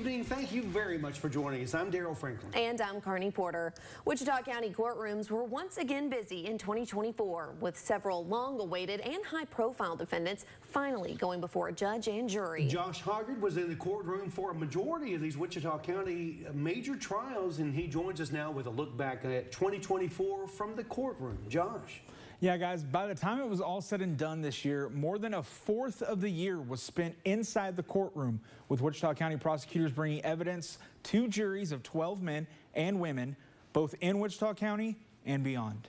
evening. Thank you very much for joining us. I'm Daryl Franklin. And I'm Carney Porter. Wichita County courtrooms were once again busy in 2024 with several long-awaited and high-profile defendants finally going before a judge and jury. Josh Hoggard was in the courtroom for a majority of these Wichita County major trials, and he joins us now with a look back at 2024 from the courtroom. Josh. Yeah, guys, by the time it was all said and done this year, more than a fourth of the year was spent inside the courtroom, with Wichita County prosecutors bringing evidence to juries of 12 men and women, both in Wichita County and beyond.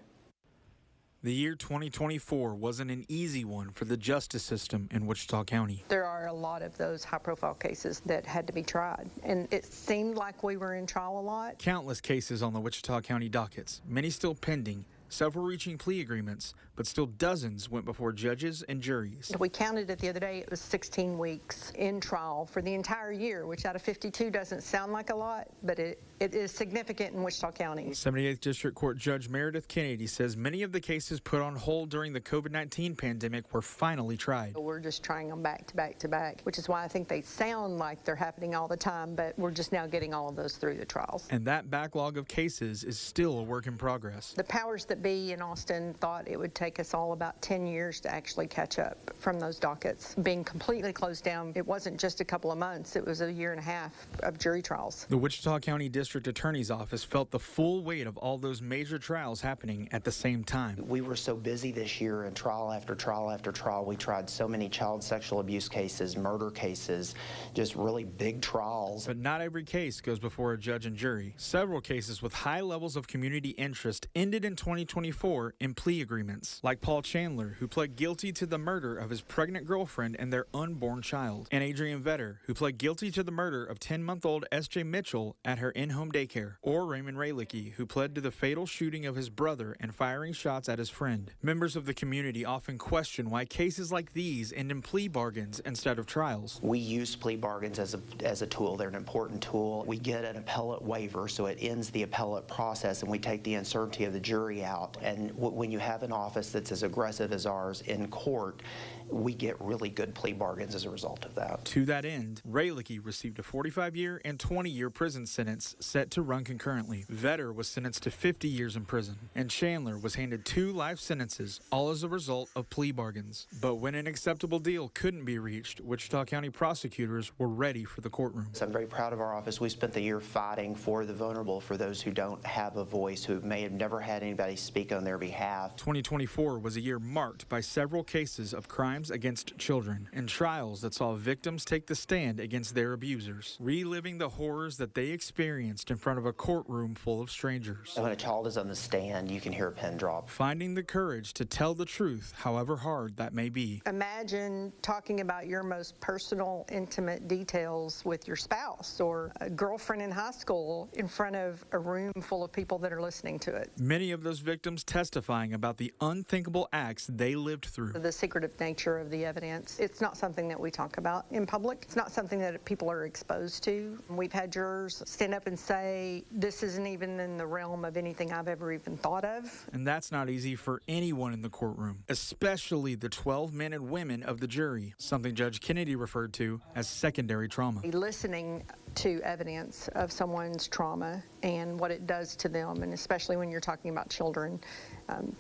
The year 2024 wasn't an easy one for the justice system in Wichita County. There are a lot of those high-profile cases that had to be tried, and it seemed like we were in trial a lot. Countless cases on the Wichita County dockets, many still pending, several reaching plea agreements, but still dozens went before judges and juries. We counted it the other day. It was 16 weeks in trial for the entire year, which out of 52 doesn't sound like a lot, but it is significant in Wichita County. 78th District Court Judge Meredith Kennedy says many of the cases put on hold during the COVID-19 pandemic were finally tried. We're just trying them back to back to back, which is why I think they sound like they're happening all the time, but we're just now getting all of those through the trials. And that backlog of cases is still a work in progress. The powers that be in Austin thought it would take us all about 10 years to actually catch up from those dockets. Being completely closed down, it wasn't just a couple of months, it was a year and a half of jury trials. The Wichita County District Attorney's Office felt the full weight of all those major trials happening at the same time. We were so busy this year, and trial after trial after trial, we tried so many child sexual abuse cases, murder cases, just really big trials. But not every case goes before a judge and jury. Several cases with high levels of community interest ended in 2024 in plea agreements, like Paul Chandler, who pled guilty to the murder of his pregnant girlfriend and their unborn child, and Adrian Vetter, who pled guilty to the murder of 10-month-old S.J. Mitchell at her in-home daycare, or Raymond Raylicki, who pled to the fatal shooting of his brother and firing shots at his friend. Members of the community often question why cases like these end in plea bargains instead of trials. We use plea bargains as a tool. They're an important tool. We get an appellate waiver, so it ends the appellate process, and we take the uncertainty of the jury out. And when you have an office that's as aggressive as ours in court, we get really good plea bargains as a result of that. To that end, Raylicki received a 45-year and 20-year prison sentence set to run concurrently. Vetter was sentenced to 50 years in prison, and Chandler was handed 2 life sentences, all as a result of plea bargains. But when an acceptable deal couldn't be reached, Wichita County prosecutors were ready for the courtroom. So I'm very proud of our office. We spent the year fighting for the vulnerable, for those who don't have a voice, who may have never had anybody speak on their behalf. 2024 was a year marked by several cases of crimes against children and trials that saw victims take the stand against their abusers, reliving the horrors that they experienced in front of a courtroom full of strangers. When a child is on the stand, you can hear a pin drop. Finding the courage to tell the truth, however hard that may be. Imagine talking about your most personal, intimate details with your spouse or a girlfriend in high school in front of a room full of people that are listening to it. Many of those victims testifying about the unthinkable acts they lived through. The secretive nature of the evidence, it's not something that we talk about in public. It's not something that people are exposed to. We've had jurors stand up and say, this isn't even in the realm of anything I've ever even thought of. And that's not easy for anyone in the courtroom, especially the 12 men and women of the jury, something Judge Kennedy referred to as secondary trauma. Listening to evidence of someone's trauma and what it does to them, and especially when you're talking about children,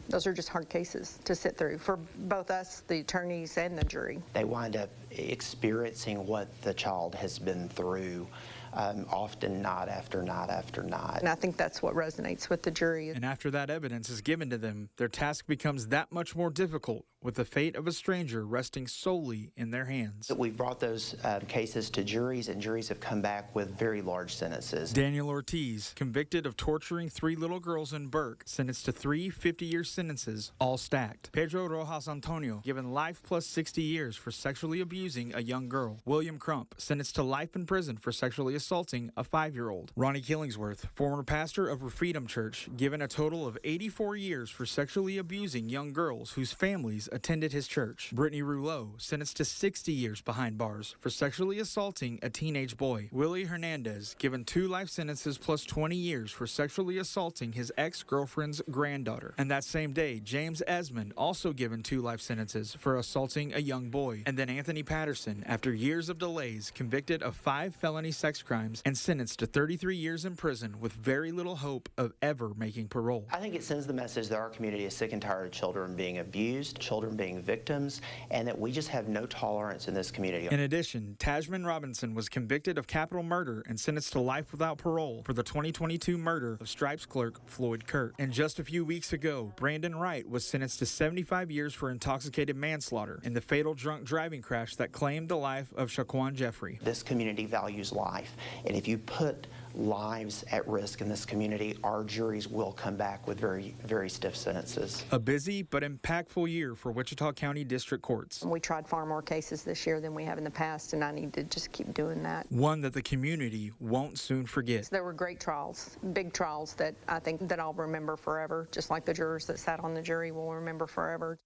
those are just hard cases to sit through for both us, the attorneys, and the jury. They wind up experiencing what the child has been through, often night after night after night. And I think that's what resonates with the jury. And after that evidence is given to them, their task becomes that much more difficult, with the fate of a stranger resting solely in their hands. We've brought those cases to juries, and juries have come back with very large sentences. Daniel Ortiz, convicted of torturing 3 little girls in Burke, sentenced to 3 50-year sentences, all stacked. Pedro Rojas Antonio, given life plus 60 years for sexually abusing a young girl. William Crump, sentenced to life in prison for sexually assaulting a 5-year-old. Ronnie Killingsworth, former pastor of Freedom Church, given a total of 84 years for sexually abusing young girls whose families attended his church. Brittany Rouleau, sentenced to 60 years behind bars for sexually assaulting a teenage boy. Willie Hernandez, given 2 life sentences plus 20 years for sexually assaulting his ex-girlfriend's granddaughter. And that same day, James Esmond, also given 2 life sentences for assaulting a young boy. And then Anthony Patterson, after years of delays, convicted of 5 felony sex crimes and sentenced to 33 years in prison with very little hope of ever making parole. I think it sends the message that our community is sick and tired of children being abused, children being victims, and that we just have no tolerance in this community. In addition, Tajman Robinson was convicted of capital murder and sentenced to life without parole for the 2022 murder of Stripes clerk Floyd Kurt. And just a few weeks ago, Brandon Wright was sentenced to 75 years for intoxicated manslaughter in the fatal drunk driving crash that claimed the life of Shaquan Jeffrey. This community values life, and if you put lives at risk in this community, our juries will come back with very, very stiff sentences. A busy but impactful year for Wichita County District Courts. We tried far more cases this year than we have in the past, and I need to just keep doing that. One that the community won't soon forget. There were great trials, big trials that I think that I'll remember forever, just like the jurors that sat on the jury will remember forever.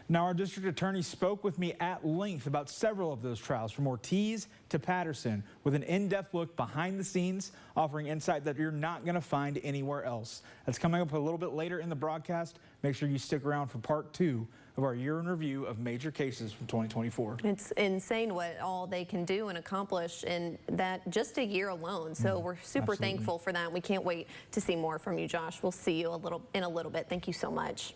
Now, our district attorney spoke with me at length about several of those trials, from Ortiz to Patterson, with an in-depth look behind the scenes, offering insight that you're not going to find anywhere else. That's coming up a little bit later in the broadcast. Make sure you stick around for part 2 of our year in review of major cases from 2024. It's insane what all they can do and accomplish in that just a year alone. So we're super thankful for that. We can't wait to see more from you, Josh. We'll see you in a little bit. Thank you so much.